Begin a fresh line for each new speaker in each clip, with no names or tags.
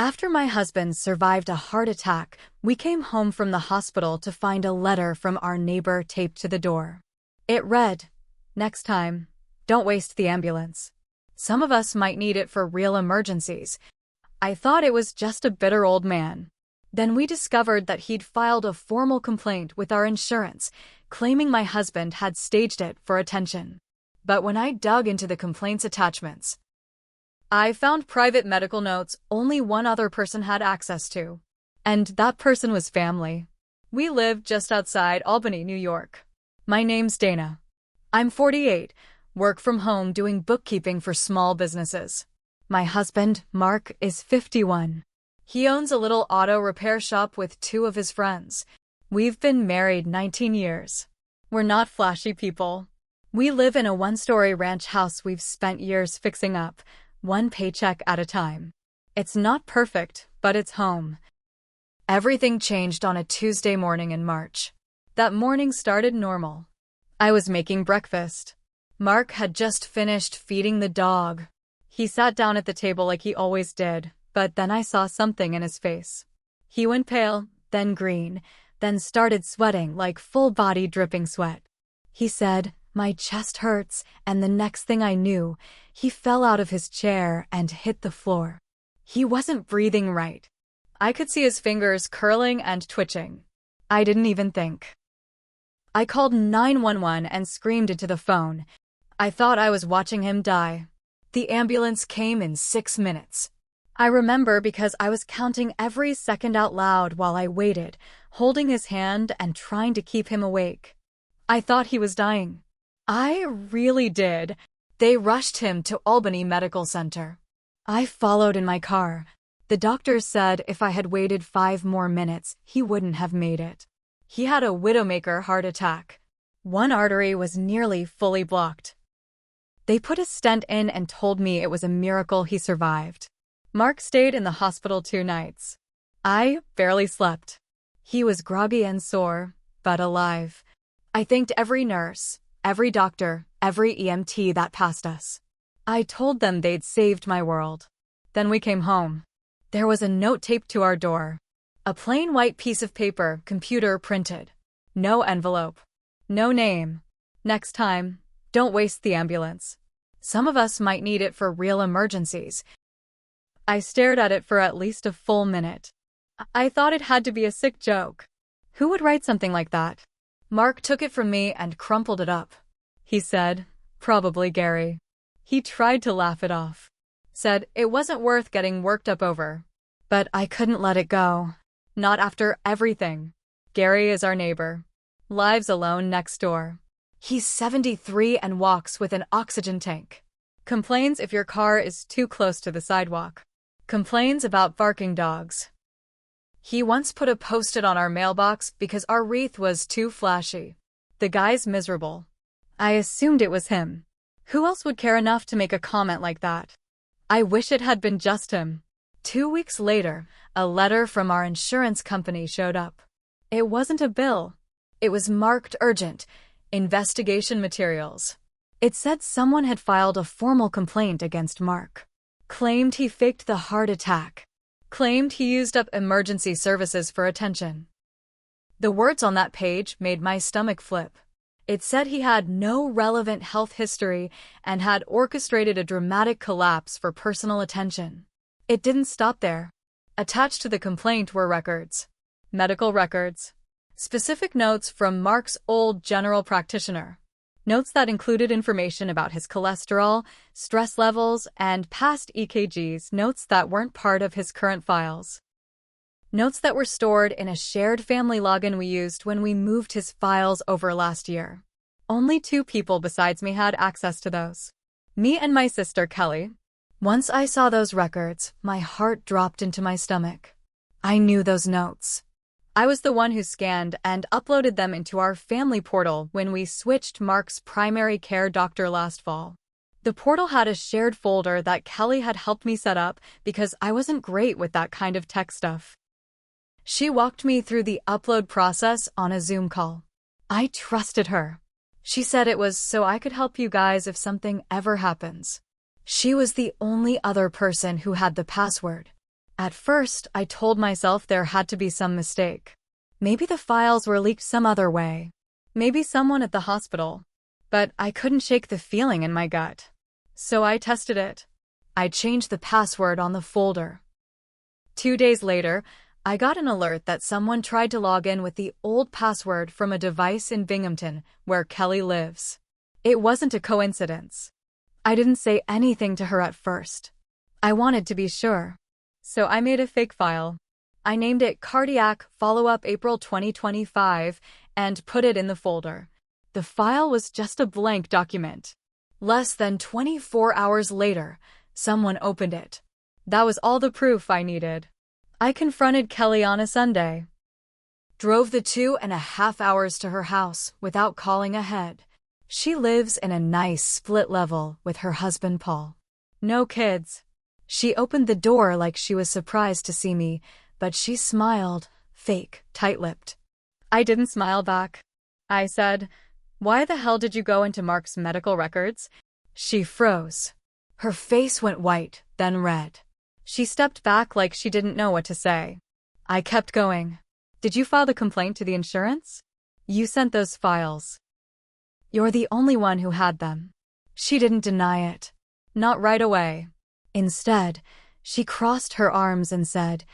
After my husband survived a heart attack, we came home from the hospital to find a letter from our neighbor taped to the door. It read, "Next time, don't waste the ambulance. Some of us might need it for real emergencies." I thought it was just a bitter old man. Then we discovered that he'd filed a formal complaint with our insurance, claiming my husband had staged it for attention. But when I dug into the complaint's attachments, I found private medical notes only one other person had access to. And that person was family. We live just outside Albany, New York. My name's Dana. I'm 48, work from home doing bookkeeping for small businesses. My husband, Mark, is 51. He owns a little auto repair shop with two of his friends. We've been married 19 years. We're not flashy people. We live in a one-story ranch house we've spent years fixing up, one paycheck at a time. It's not perfect, but it's home. Everything changed on a Tuesday morning in March. That morning started normal. I was making breakfast. Mark had just finished feeding the dog. He sat down at the table like he always did, but then I saw something in his face. He went pale, then green, then started sweating like full-body dripping sweat. He said, "My chest hurts," and the next thing I knew, he fell out of his chair and hit the floor. He wasn't breathing right. I could see his fingers curling and twitching. I didn't even think. I called 911 and screamed into the phone. I thought I was watching him die. The ambulance came in 6 minutes. I remember because I was counting every second out loud while I waited, holding his hand and trying to keep him awake. I thought he was dying. I really did. They rushed him to Albany Medical Center. I followed in my car. The doctors said if I had waited 5 more minutes, he wouldn't have made it. He had a widowmaker heart attack. One artery was nearly fully blocked. They put a stent in and told me it was a miracle he survived. Mark stayed in the hospital 2 nights. I barely slept. He was groggy and sore, but alive. I thanked every nurse, every doctor, every EMT that passed us. I told them they'd saved my world. Then we came home. There was a note taped to our door. A plain white piece of paper, computer printed. No envelope. No name. "Next time, don't waste the ambulance. Some of us might need it for real emergencies." I stared at it for at least a full minute. I thought it had to be a sick joke. Who would write something like that? Mark took it from me and crumpled it up. He said, "Probably Gary." He tried to laugh it off. Said it wasn't worth getting worked up over. But I couldn't let it go. Not after everything. Gary is our neighbor. Lives alone next door. He's 73 and walks with an oxygen tank. Complains if your car is too close to the sidewalk. Complains about barking dogs. He once put a post-it on our mailbox because our wreath was too flashy. The guy's miserable. I assumed it was him. Who else would care enough to make a comment like that? I wish it had been just him. 2 weeks later, a letter from our insurance company showed up. It wasn't a bill. It was marked urgent. Investigation materials. It said someone had filed a formal complaint against Mark. Claimed he faked the heart attack. Claimed he used up emergency services for attention. The words on that page made my stomach flip. It said he had no relevant health history and had orchestrated a dramatic collapse for personal attention. It didn't stop there. Attached to the complaint were records. Medical records. Specific notes from Mark's old general practitioner. Notes that included information about his cholesterol, stress levels, and past EKGs. Notes that weren't part of his current files. Notes that were stored in a shared family login we used when we moved his files over last year. Only 2 people besides me had access to those. Me and my sister, Kelly. Once I saw those records, my heart dropped into my stomach. I knew those notes. I was the one who scanned and uploaded them into our family portal when we switched Mark's primary care doctor last fall. The portal had a shared folder that Kelly had helped me set up because I wasn't great with that kind of tech stuff. She walked me through the upload process on a Zoom call. I trusted her. She said it was so I could help you guys if something ever happens. She was the only other person who had the password. At first, I told myself there had to be some mistake. Maybe the files were leaked some other way. Maybe someone at the hospital. But I couldn't shake the feeling in my gut. So I tested it. I changed the password on the folder. 2 days later, I got an alert that someone tried to log in with the old password from a device in Binghamton, where Kelly lives. It wasn't a coincidence. I didn't say anything to her at first. I wanted to be sure. So I made a fake file. I named it Cardiac Follow-Up April 2025 and put it in the folder. The file was just a blank document. Less than 24 hours later, someone opened it. That was all the proof I needed. I confronted Kelly on a Sunday. Drove the 2.5 hours to her house without calling ahead. She lives in a nice split level with her husband Paul. No kids. She opened the door like she was surprised to see me, but she smiled, fake, tight-lipped. I didn't smile back. I said, "Why the hell did you go into Mark's medical records?" She froze. Her face went white, then red. She stepped back like she didn't know what to say. I kept going. "Did you file the complaint to the insurance? You sent those files. You're the only one who had them." She didn't deny it. Not right away. Instead, she crossed her arms and said,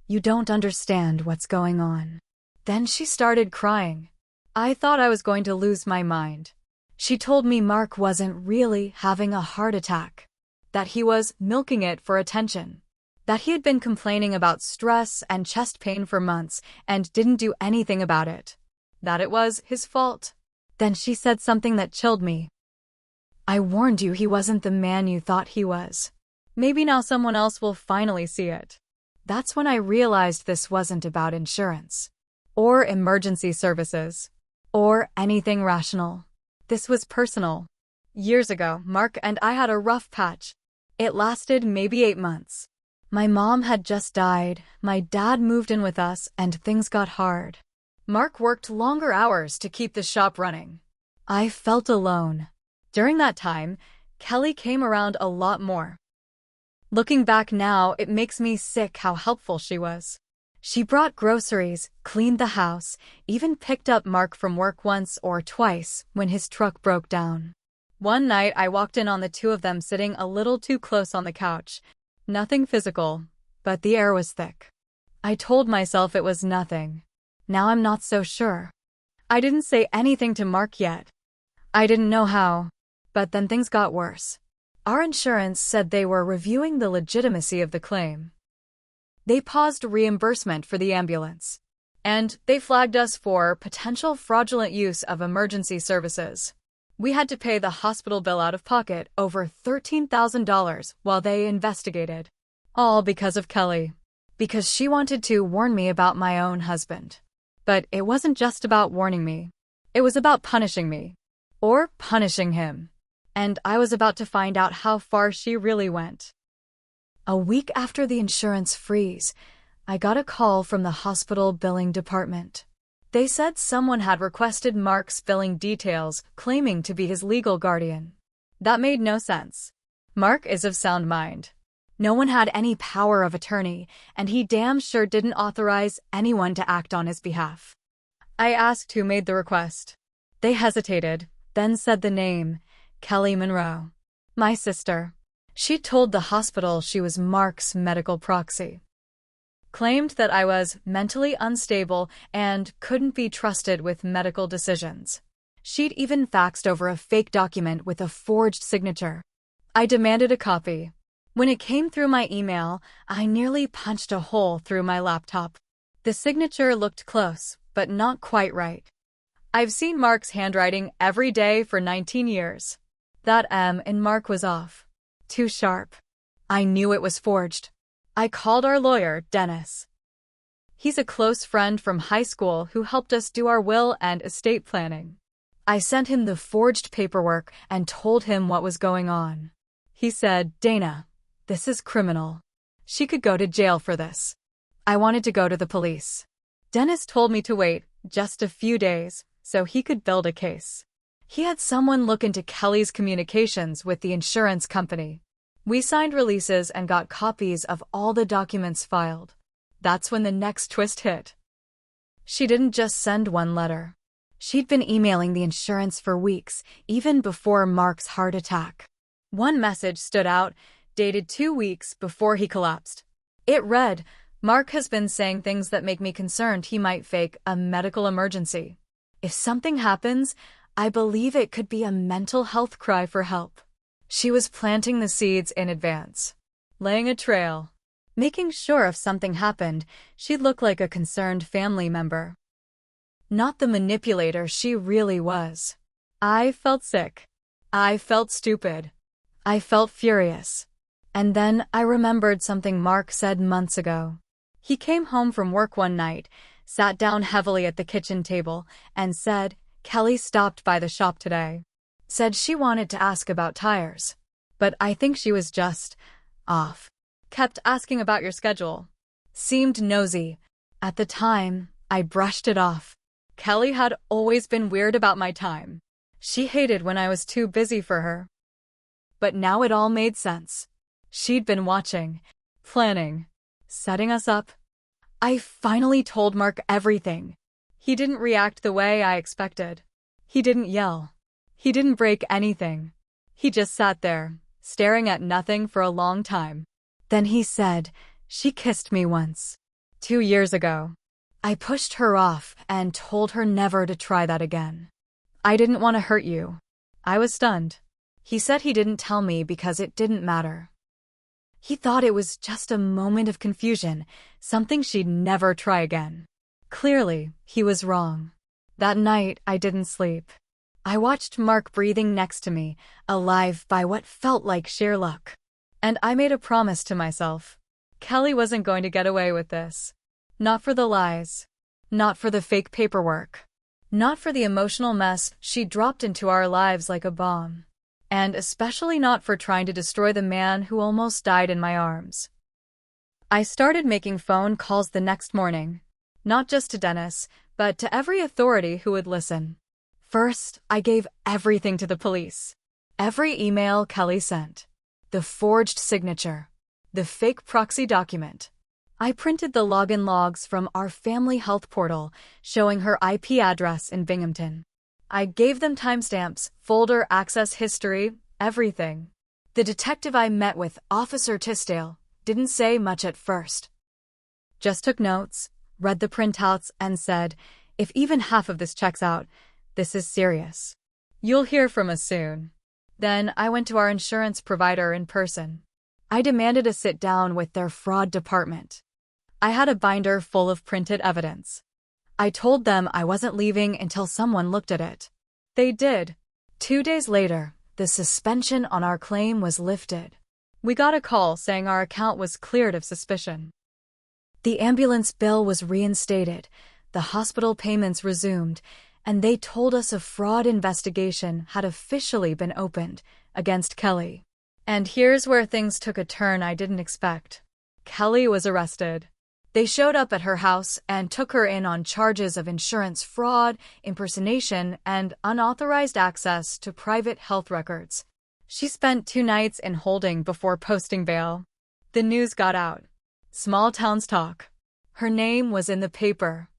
"You don't understand what's going on." Then she started crying. I thought I was going to lose my mind. She told me Mark wasn't really having a heart attack, that he was milking it for attention, that he had been complaining about stress and chest pain for months and didn't do anything about it, that it was his fault. Then she said something that chilled me. "I warned you he wasn't the man you thought he was. Maybe now someone else will finally see it." That's when I realized this wasn't about insurance, or emergency services, or anything rational. This was personal. Years ago, Mark and I had a rough patch. It lasted maybe 8 months. My mom had just died, my dad moved in with us, and things got hard. Mark worked longer hours to keep the shop running. I felt alone. During that time, Kelly came around a lot more. Looking back now, it makes me sick how helpful she was. She brought groceries, cleaned the house, even picked up Mark from work once or twice when his truck broke down. One night, I walked in on the two of them sitting a little too close on the couch. Nothing physical, but the air was thick. I told myself it was nothing. Now I'm not so sure. I didn't say anything to Mark yet. I didn't know how. But then things got worse. Our insurance said they were reviewing the legitimacy of the claim. They paused reimbursement for the ambulance. And they flagged us for potential fraudulent use of emergency services. We had to pay the hospital bill out of pocket, over $13,000, while they investigated. All because of Kelly. Because she wanted to warn me about my own husband. But it wasn't just about warning me. It was about punishing me. Or punishing him. And I was about to find out how far she really went. A week after the insurance freeze, I got a call from the hospital billing department. They said someone had requested Mark's billing details, claiming to be his legal guardian. That made no sense. Mark is of sound mind. No one had any power of attorney, and he damn sure didn't authorize anyone to act on his behalf. I asked who made the request. They hesitated, then said the name, Kelly Monroe. My sister. She told the hospital she was Mark's medical proxy. Claimed that I was mentally unstable and couldn't be trusted with medical decisions. She'd even faxed over a fake document with a forged signature. I demanded a copy. When it came through my email, I nearly punched a hole through my laptop. The signature looked close, but not quite right. I've seen Mark's handwriting every day for 19 years. That M in Mark was off. Too sharp. I knew it was forged. I called our lawyer, Dennis. He's a close friend from high school who helped us do our will and estate planning. I sent him the forged paperwork and told him what was going on. He said, "Dana, this is criminal. She could go to jail for this." I wanted to go to the police. Dennis told me to wait just a few days so he could build a case. He had someone look into Kelly's communications with the insurance company. We signed releases and got copies of all the documents filed. That's when the next twist hit. She didn't just send one letter. She'd been emailing the insurance for weeks, even before Mark's heart attack. One message stood out, dated 2 weeks before he collapsed. It read, "Mark has been saying things that make me concerned he might fake a medical emergency. If something happens, I believe it could be a mental health cry for help." She was planting the seeds in advance, laying a trail, making sure if something happened, she'd look like a concerned family member. Not the manipulator she really was. I felt sick. I felt stupid. I felt furious. And then I remembered something Mark said months ago. He came home from work one night, sat down heavily at the kitchen table, and said, "Kelly stopped by the shop today. Said she wanted to ask about tires. But I think she was just off. Kept asking about your schedule. Seemed nosy. At the time, I brushed it off. Kelly had always been weird about my time. She hated when I was too busy for her. But now it all made sense. She'd been watching, planning, setting us up. I finally told Mark everything. He didn't react the way I expected. He didn't yell. He didn't break anything. He just sat there, staring at nothing for a long time. Then he said, "She kissed me once. 2 years ago." I pushed her off and told her never to try that again. "I didn't want to hurt you." I was stunned. He said he didn't tell me because it didn't matter. He thought it was just a moment of confusion, something she'd never try again. Clearly, he was wrong. That night, I didn't sleep. I watched Mark breathing next to me, alive by what felt like sheer luck. And I made a promise to myself. Kelly wasn't going to get away with this. Not for the lies. Not for the fake paperwork. Not for the emotional mess she dropped into our lives like a bomb. And especially not for trying to destroy the man who almost died in my arms. I started making phone calls the next morning. Not just to Dennis, but to every authority who would listen. First, I gave everything to the police. Every email Kelly sent. The forged signature. The fake proxy document. I printed the login logs from our family health portal showing her IP address in Binghamton. I gave them timestamps, folder access history, everything. The detective I met with, Officer Tisdale, didn't say much at first. Just took notes, read the printouts, and said, "If even half of this checks out, this is serious. You'll hear from us soon." Then I went to our insurance provider in person. I demanded a sit-down with their fraud department. I had a binder full of printed evidence. I told them I wasn't leaving until someone looked at it. They did. 2 days later, the suspension on our claim was lifted. We got a call saying our account was cleared of suspicion. The ambulance bill was reinstated, the hospital payments resumed, and they told us a fraud investigation had officially been opened against Kelly. And here's where things took a turn I didn't expect. Kelly was arrested. They showed up at her house and took her in on charges of insurance fraud, impersonation, and unauthorized access to private health records. She spent 2 nights in holding before posting bail. The news got out. Small towns talk. Her name was in the paper.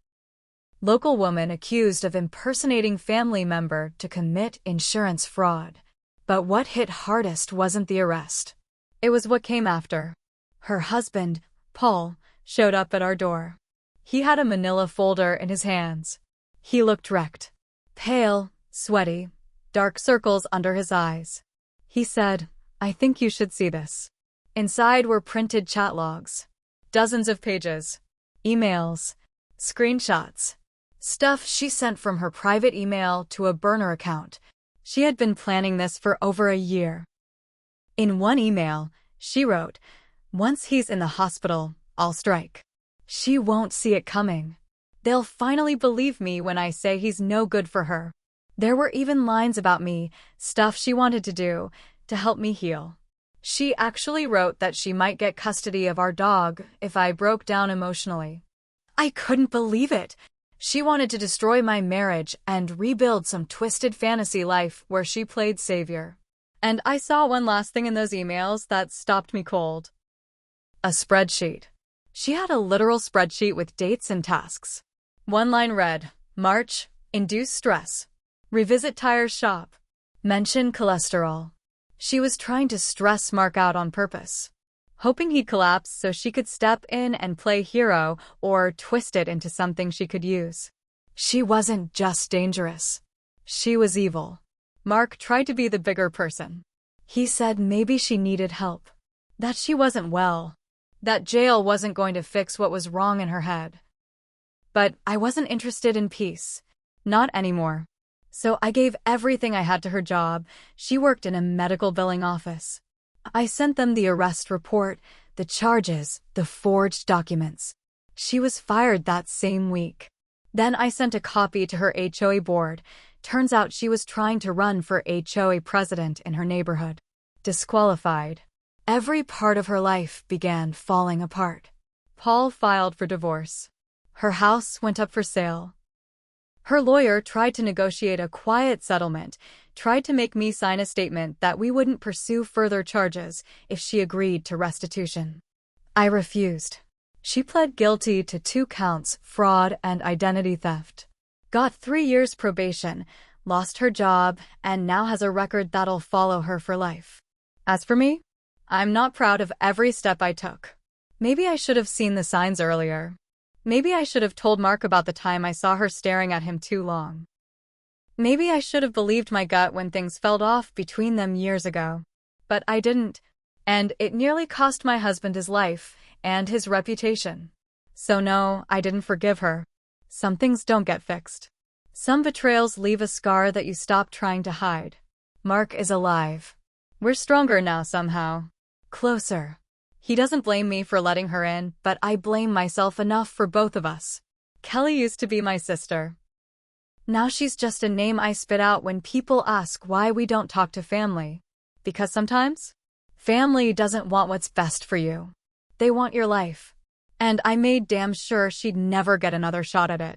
Local woman accused of impersonating family member to commit insurance fraud. But what hit hardest wasn't the arrest. It was what came after. Her husband, Paul, showed up at our door. He had a manila folder in his hands. He looked wrecked. Pale, sweaty, dark circles under his eyes. He said, "I think you should see this." Inside were printed chat logs. Dozens of pages. Emails. Screenshots. Stuff she sent from her private email to a burner account. She had been planning this for over a year. In one email, she wrote, "Once he's in the hospital, I'll strike. She won't see it coming. They'll finally believe me when I say he's no good for her." There were even lines about me, stuff she wanted to do, to help me heal. She actually wrote that she might get custody of our dog if I broke down emotionally. I couldn't believe it. She wanted to destroy my marriage and rebuild some twisted fantasy life where she played savior. And I saw one last thing in those emails that stopped me cold. A spreadsheet. She had a literal spreadsheet with dates and tasks. One line read, March, induce stress. Revisit tires shop. Mention cholesterol. She was trying to stress Mark out on purpose, hoping he'd collapse so she could step in and play hero or twist it into something she could use. She wasn't just dangerous. She was evil. Mark tried to be the bigger person. He said maybe she needed help, that she wasn't well, that jail wasn't going to fix what was wrong in her head. But I wasn't interested in peace. Not anymore. So I gave everything I had to her job. She worked in a medical billing office. I sent them the arrest report, the charges, the forged documents. She was fired that same week. Then I sent a copy to her HOA board. Turns out she was trying to run for HOA president in her neighborhood. Disqualified. Every part of her life began falling apart. Paul filed for divorce. Her house went up for sale. Her lawyer tried to negotiate a quiet settlement, tried to make me sign a statement that we wouldn't pursue further charges if she agreed to restitution. I refused. She pled guilty to 2 counts, fraud and identity theft. Got 3 years probation, lost her job, and now has a record that'll follow her for life. As for me, I'm not proud of every step I took. Maybe I should have seen the signs earlier. Maybe I should have told Mark about the time I saw her staring at him too long. Maybe I should have believed my gut when things fell off between them years ago. But I didn't, and it nearly cost my husband his life and his reputation. So no, I didn't forgive her. Some things don't get fixed. Some betrayals leave a scar that you stop trying to hide. Mark is alive. We're stronger now somehow. Closer. He doesn't blame me for letting her in, but I blame myself enough for both of us. Kelly used to be my sister. Now she's just a name I spit out when people ask why we don't talk to family. Because sometimes, family doesn't want what's best for you. They want your life. And I made damn sure she'd never get another shot at it.